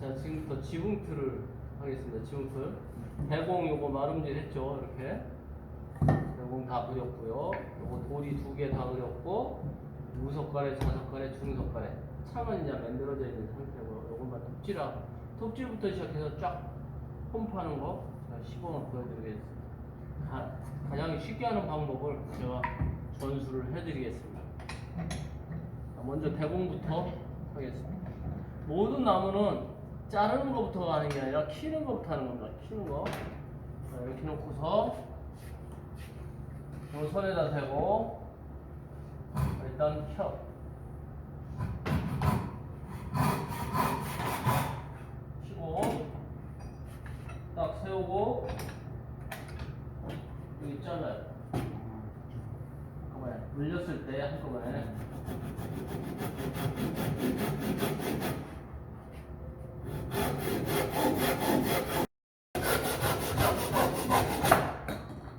자, 지금부터 지붕틀을 하겠습니다. 지붕틀. 대공 요거 마름질 했죠. 이렇게. 대공 다 그렸고요. 요거 돌이 2개 다 그렸고, 우석가래, 좌석가래, 중석가래. 창은 이제 만들어져 있는 상태고, 요것만 톱질부터 시작해서 쫙 폼파는 거 제가 시범을 보여드리겠습니다. 가장 쉽게 하는 방법을 제가 전수를 해드리겠습니다. 먼저 대공부터 하겠습니다. 모든 나무는 자르는 것부터 하는 게 아니라 키는 것부터 하는 겁니다. 키는 거. 자, 이렇게 놓고서 이 손에다 대고 일단 켜. 치고 딱 세우고 여기 잘라요. 한꺼번에 물렸을 때 한꺼번에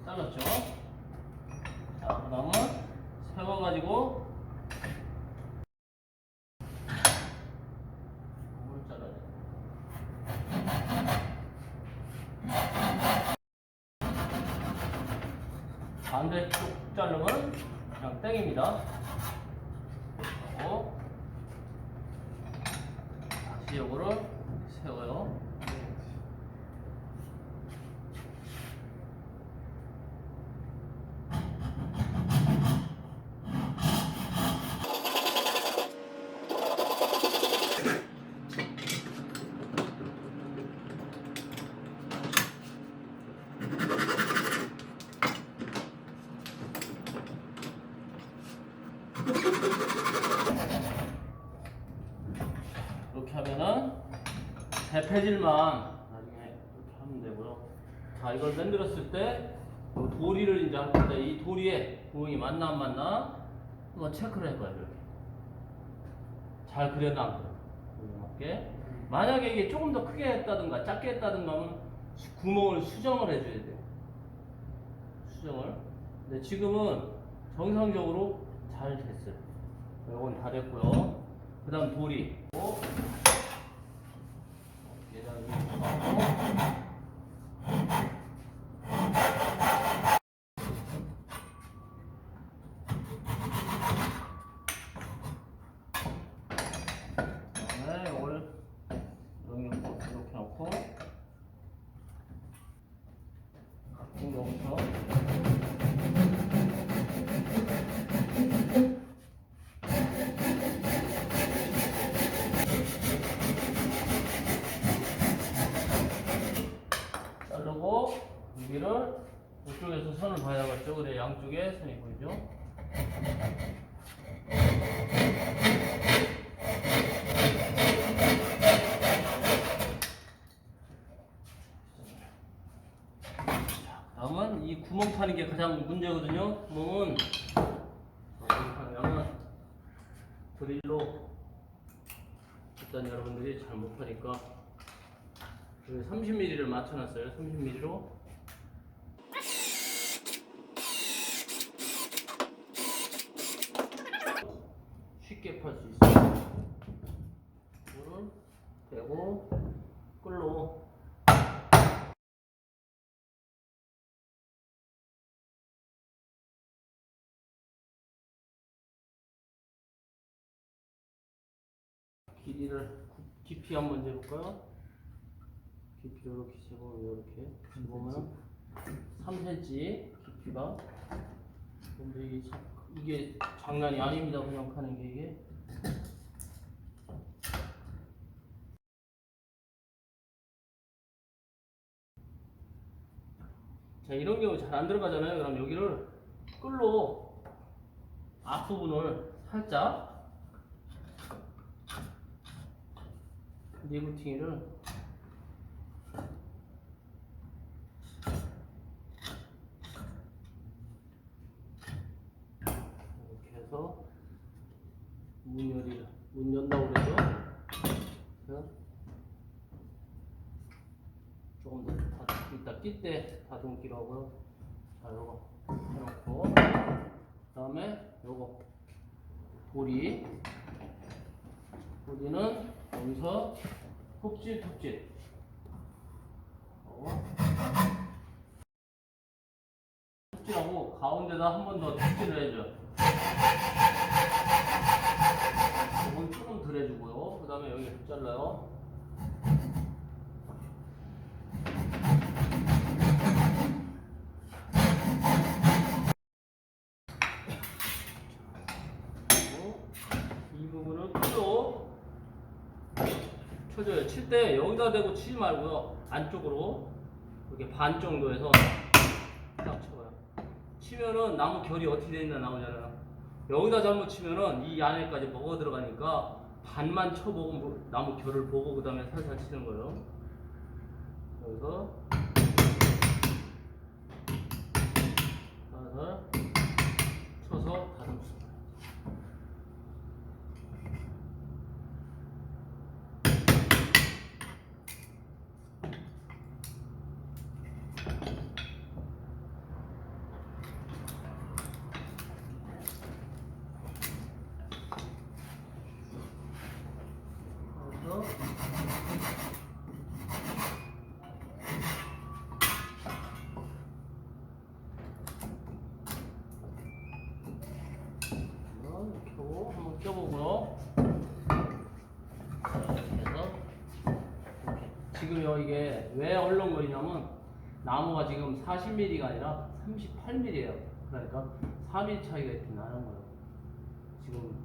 잘랐죠? 자, 그 다음은 세워가지고 물 잘라야 돼. 반대쪽 자르면 그냥 땡입니다. 그리고 다시 요거를 세워요. 이렇게 하면은 대패질만 나중에 이렇게 하면 되고요. 자, 이걸 만들었을 때 도리를 이제 할 건데 이 도리에 구멍이 맞나 안 맞나 한번 체크를 해봐요. 이렇게 잘 그렸나 안 그렸나 맞게. 만약에 이게 조금 더 크게 했다든가 작게 했다든가 하면 구멍을 수정을 해줘야 돼요. 수정을. 근데 지금은 정상적으로 잘 됐어요. 이건 다 됐고요. 그 다음 도리. 네, 이걸 이렇게 놓고 같은 거부터 자르고 여기를 이쪽에서 선을 봐야겠죠. 그래 양쪽에 선이 보이죠. 다음은 이 구멍 파는 게 가장 문제거든요. 구멍은 파면 드릴로 일단 여러분들이 잘 못 파니까 30mm를 맞춰놨어요. 30mm로 쉽게 팔 수 있어요. 이거를 대고 끌로 길이를 깊이 한번 재볼까요? 깊이를 이렇게 재보면 이렇게 보면 3cm 깊이가. 근데 이게 장난이 아닙니다. 그냥 하는 게 이게. 자, 이런 경우 잘 안 들어가잖아요. 그럼 여기를 끌로 앞부분을 살짝 리부팅을 이렇게 해서 문 연다고 그러죠. 조금 더 이따 낄 때 다듬기로 하고요. 자, 요거 해놓고 그 다음에 요거 도리는 여기서 톱질, 톱질. 톱질하고 가운데다 한 번 더 톱질을 해줘. 이건 조금 덜 해주고요. 그 다음에 여기 잘라요. 이 부분을 쳐줘요. 칠 때 여기다 대고 치지 말고요. 안쪽으로 이렇게 반 정도에서 딱 쳐요. 치면은 나무 결이 어떻게 돼 있나 나오잖아요. 여기다 잘못 치면은 이 안에까지 먹어 들어가니까 반만 쳐보고 나무 결을 보고 그 다음에 살살 치는 거예요. 여기서 살살 쳐서 다듬습니다. 한번 껴보고요. 그래서 지금요 이게 왜 얼렁거리냐면 나무가 지금 40mm가 아니라 38mm예요. 그러니까 4mm 차이가 이렇게 나는 거예요. 지금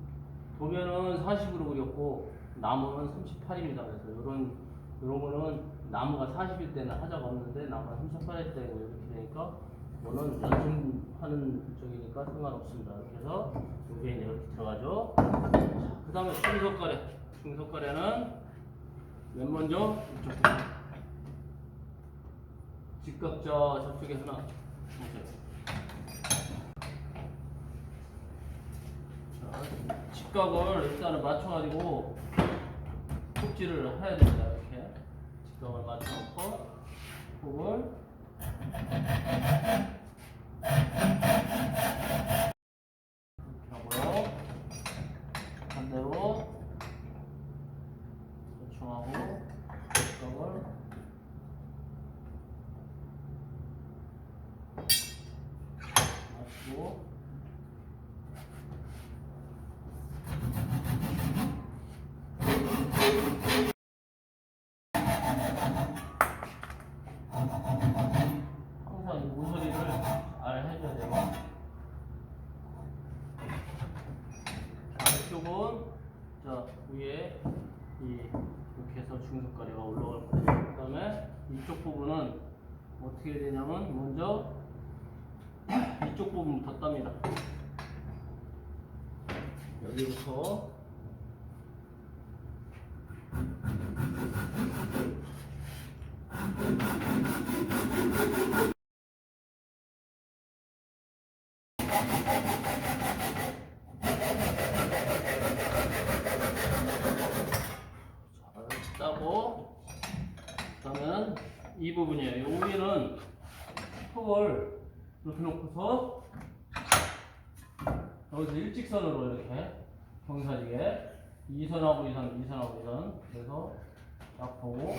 도면은 40으로 그렸고 나무는 38입니다. 그래서 이런 거는 나무가 40일 때는 하자가 없는데 나무가 38일 때 이렇게 되니까 이거는 연습하는 쪽이니까 상관없습니다. 그래서 이게 이렇게 들어가죠. 그 다음에 중석가래. 중석가래는 맨 먼저 이쪽 직각자 저쪽에 하나 자, 직각을 일단은 맞춰가지고 톱질을 해야 됩니다. 이렇게 직각을 맞춰놓고 톱을 하고요. 반대로 대충하고 직각을 맞추고 항상 이 모서리를 잘 해줘야 돼요. 이쪽은 자 위에 이렇게 해서 중석가래가 올라갈 거예요. 그 다음에 이쪽 부분은 어떻게 되냐면 먼저 이쪽 부분부터 땁니다. 여기부터 잘 따고 그러면 이 부분이에요. 여기는 톱을 이렇게 놓고서 여기서 일직선으로 이렇게 경사지게 2선하고 2선, 2선하고 2선 그래서 딱 보고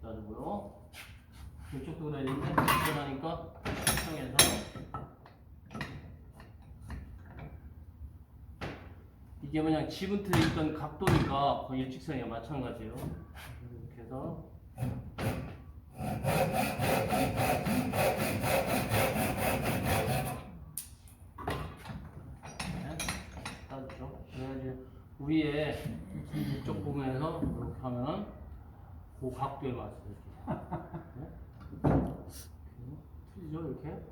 기다리고요. 이쪽도 그래야 되는데 일어나니까 시청해서 이게 그냥 지분 틀에 있던 각도니까 거의 일직선이랑 마찬가지예요. 이렇게 해서 따르죠. 그래야지 위에 이쪽 부분에서 이렇게 하면 그 각도에 맞춰서 이렇게 틀리죠 이렇게.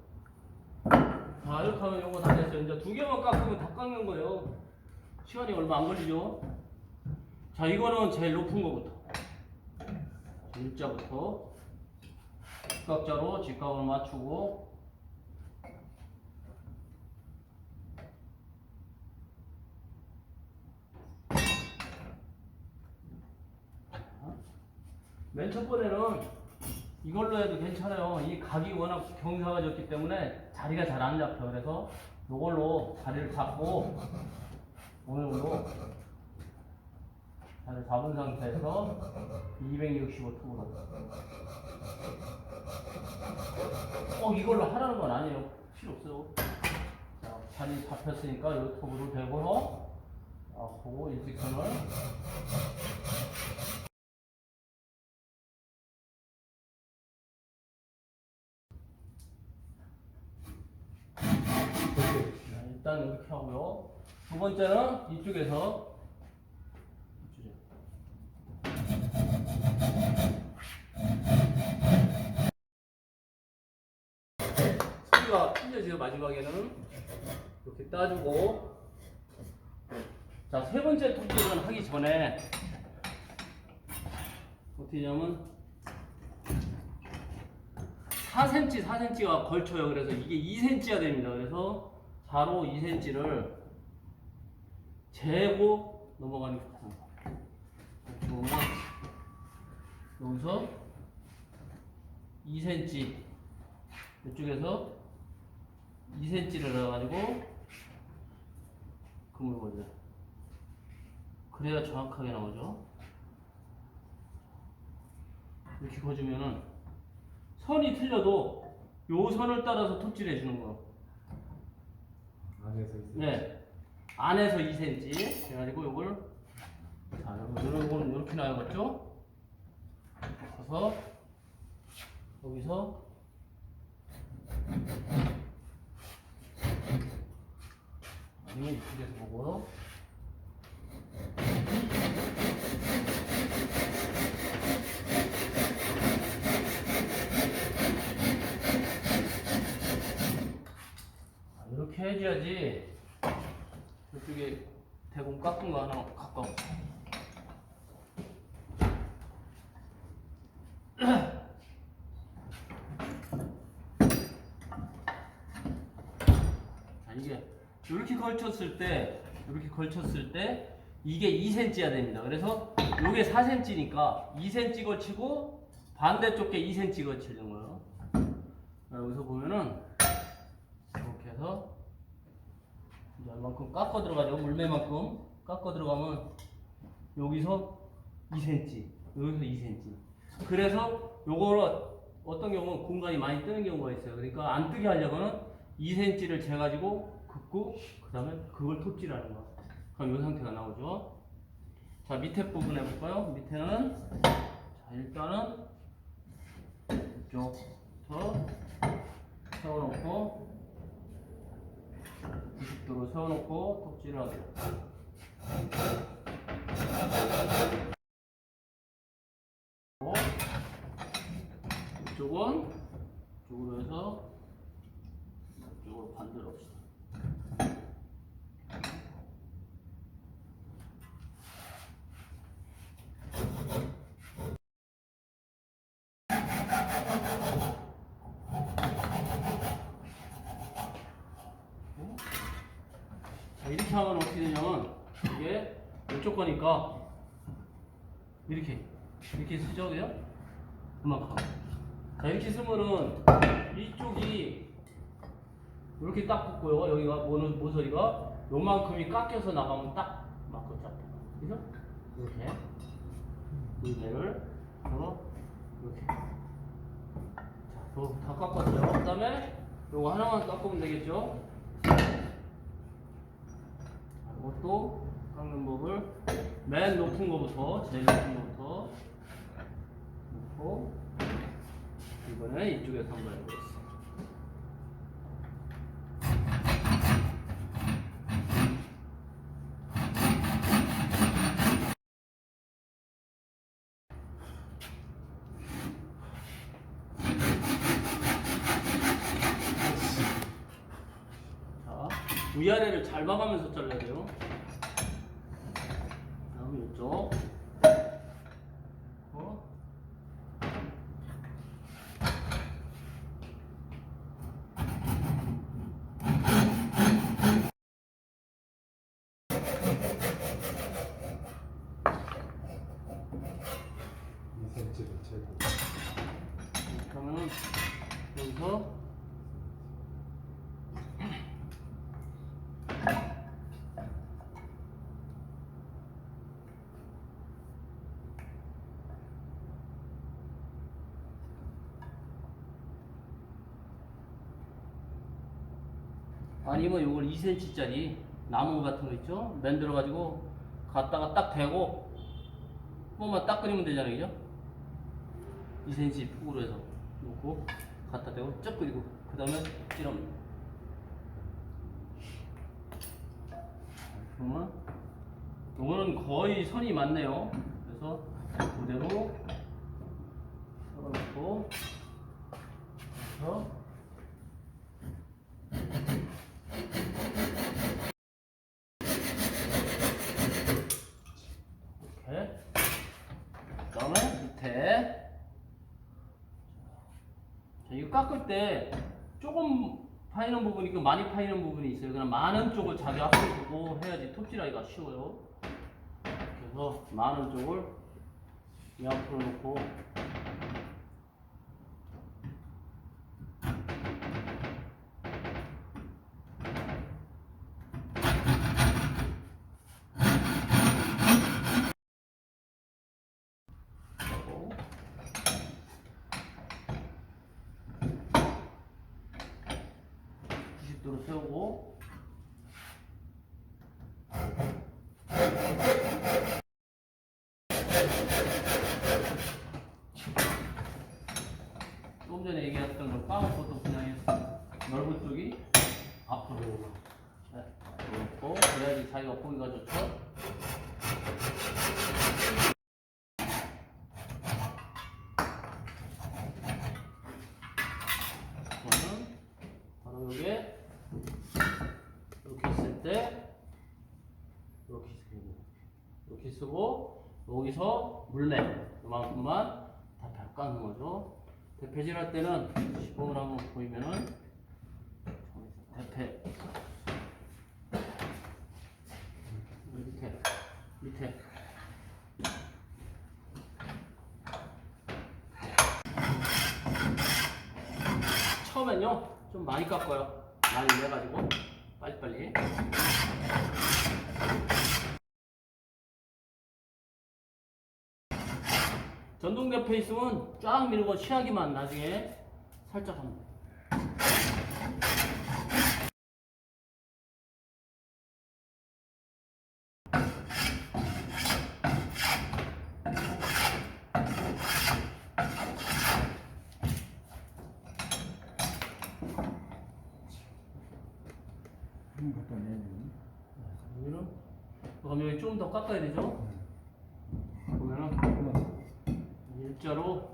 자 이렇게 하면 요거 다 됐어요. 이제 두 개만 깎으면 다 깎는 거예요. 시간이 얼마 안 걸리죠. 자 이거는 제일 높은 거부터 일자부터 직각자로 직각을 맞추고 맨 첫 번에는 이걸로 해도 괜찮아요. 이 각이 워낙 경사가 졌기 때문에 자리가 잘 안 잡혀. 그래서 요걸로 자리를 잡고 어느 정도 자리를 잡은 상태에서 265 톡으로 꼭 이걸로 하라는 건 아니에요. 필요 없어요. 자, 자리 잡혔으니까 요 톡으로 대고 하고 일직선을 일단 이렇게 하고요. 두 번째는 이쪽에서 소리가 틀려지요. 마지막에는 이렇게 따주고, 자, 세 번째 톱질은 하기 전에 어떻게 하냐면 4cm, 4cm가 걸쳐요. 그래서 이게 2cm가 됩니다. 그래서 자로 2cm를 재고 넘어가는 게 좋습니다. 여기서 2cm, 이쪽에서 2cm를 넣어가지고 금을 걸려요. 그래야 정확하게 나오죠. 이렇게 거주면은 선이 틀려도 요 선을 따라서 톱질해 주는 거예요. 안에서 2cm. 네, 안에서 2cm 해가지고 요걸, 자, 요거는 이렇게 나와야겠죠. 그래서 여기서 아니면 이쪽에서 보고 이렇게 해줘야지 이쪽에 대공 깎은 거 하나 가까워. 자, 이게 이렇게 걸쳤을 때 이게 2cm야 됩니다. 그래서 이게 4cm니까 2cm 걸치고 반대쪽 게 2cm 걸치는 거예요. 여기서 보면은 이렇게 해서 이제 얼만큼 깎아 들어가죠. 물매만큼 깎아 들어가면 여기서 2cm, 여기서 2cm. 그래서 요거를 어떤 경우는 공간이 많이 뜨는 경우가 있어요. 그러니까 안 뜨게 하려면 2cm를 재가지고 긋고 그 다음에 그걸 톱질하는 거. 그럼 이 상태가 나오죠. 자, 밑에 부분 해볼까요? 밑에는 자, 일단은 이쪽부터 세워놓고 90도로 세워놓고 톱질을 하세요. 이쪽은 이쪽으로 해서 이쪽으로 반대로 합시다. 자, 이렇게 하면 어떻게 되냐면 이게 이쪽 거니까 이렇게 쓰죠, 그죠? 그만큼. 자, 이렇게 쓰면은 이쪽이 이렇게 딱 붙고요. 여기가 모서리가 요만큼이 깎여서 나가면 딱 맞고 잡혀. 그죠? 이렇게 물매를 이렇게. 자, 다 깎았어요. 그 다음에 요거 하나만 깎으면 되겠죠? 이것도 깎는 법을 맨 높은 거부터, 제일 높은 거부터 놓고 이번에 이쪽에서 한번 해보겠습니다. 자, 위아래를 잘 봐가면서 잘라야 돼요. 다음 이쪽. 그러면은 여기서 아니면 요걸 2cm짜리 나무 같은 거 있죠? 만들어 가지고 갖다가 딱 대고 뭐만 딱 끓이면 되잖아요, 그죠? 2cm 폭으로 해서 놓고 갖다 대고 쫙 끓이고 그 다음에 찌릅니다. 그러면 요거는 거의 선이 맞네요. 그래서 그대로 썰어놓고 그래서 이렇게 그 다음에 밑에 자, 이거 깎을 때 조금 파이는 부분이 있고 많이 파이는 부분이 있어요. 그냥 많은 쪽을 자기 앞으로 두고 해야지 톱질하기가 쉬워요. 그래서 많은 쪽을 이 앞으로 놓고 하고 90도로 세우고 좀 전에 얘기했던 걸 빵부터 그냥 넓은 쪽이 앞으로 놓고 그래야지 자기가 보기가 좋죠. 그러면 바로 요게 이렇게 있을 때 이렇게 쓰고 여기서 물레 이만큼만 다 깎는 거죠. 대패질 할 때는 시범을 한번 보이면은 대패 밑에 처음엔요 좀 많이 깎아요. 많이 내가지고 빨리빨리 전동 대패 있으면 쫙 밀고 시하기만 나중에 살짝 합니다. 갖다 내면 여기는 그럼 여기 좀 더 깎아야 되죠? 보면은 일자로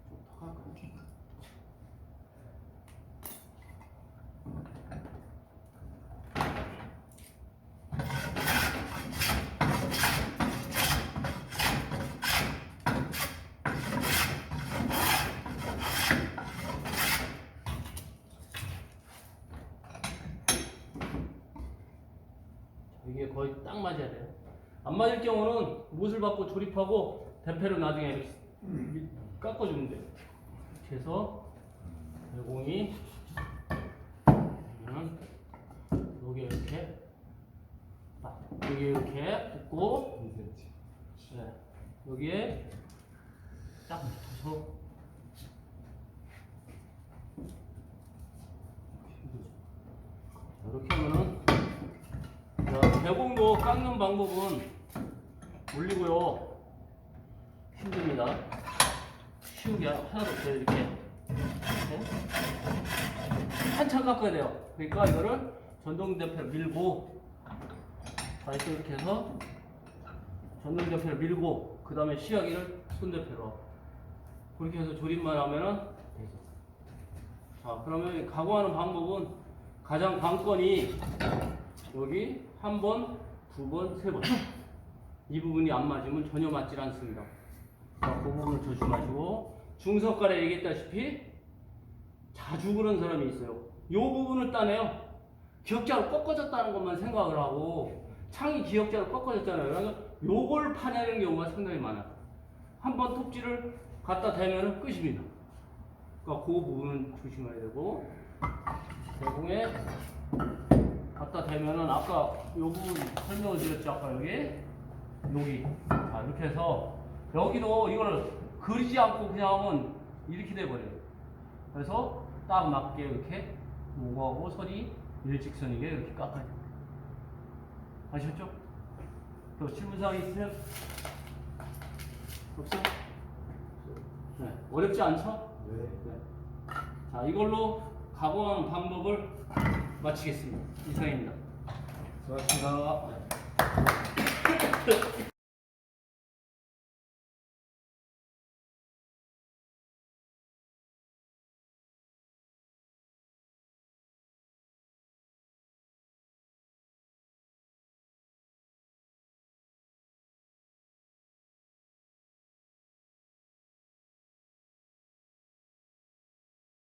좀 더 깎아요. 이게 거의 딱 맞아야 돼요. 안 맞을 경우는 못을 받고 조립하고 대패를 나중에 이렇게 깎아주면 돼요. 이렇게 해서 대공이 여기 이렇게 여기 이렇게 붙고 2cm. 네, 여기에 딱 붙여서 이렇게 하면은 대공도 깎는 방법은 올리고요 힘듭니다. 쉬운 게 하나도 없어요. 이렇게 한참 깎아야 돼요. 그러니까 이거를 전동 대패를 밀고 다시 이렇게 해서 전동 대패를 밀고 그 다음에 시야기를 손 대패로 그렇게 해서 조립만 하면은 되죠. 자, 그러면 가공하는 방법은 가장 관건이 여기 한 번, 두 번, 세 번. 이 부분이 안 맞으면 전혀 맞질 않습니다. 자, 그 부분을 조심하시고 중석가래 얘기했다시피 자주 그런 사람이 있어요. 이 부분을 따내요. 기역자로 꺾어졌다는 것만 생각을 하고 창이 기역자로 꺾어졌잖아요. 그러니까 요걸 파내는 경우가 상당히 많아요. 한 번 톱질을 갖다 대면 끝입니다. 그러니까 그 부분은 조심해야 되고 대공에 갖다 대면은 아까 요 부분 설명을 드렸죠. 아까 여기 자 이렇게 해서 여기도 이걸 그리지 않고 그냥 하면 이렇게 돼버려요. 그래서 딱 맞게 이렇게 요거하고 선이 일직선이게 이렇게 깎아요. 아셨죠? 또 질문사항 있으면 없어? 네. 어렵지 않죠? 네. 자, 이걸로 가공하는 방법을 마치겠습니다. 이상입니다. 수고하셨습니다. 자.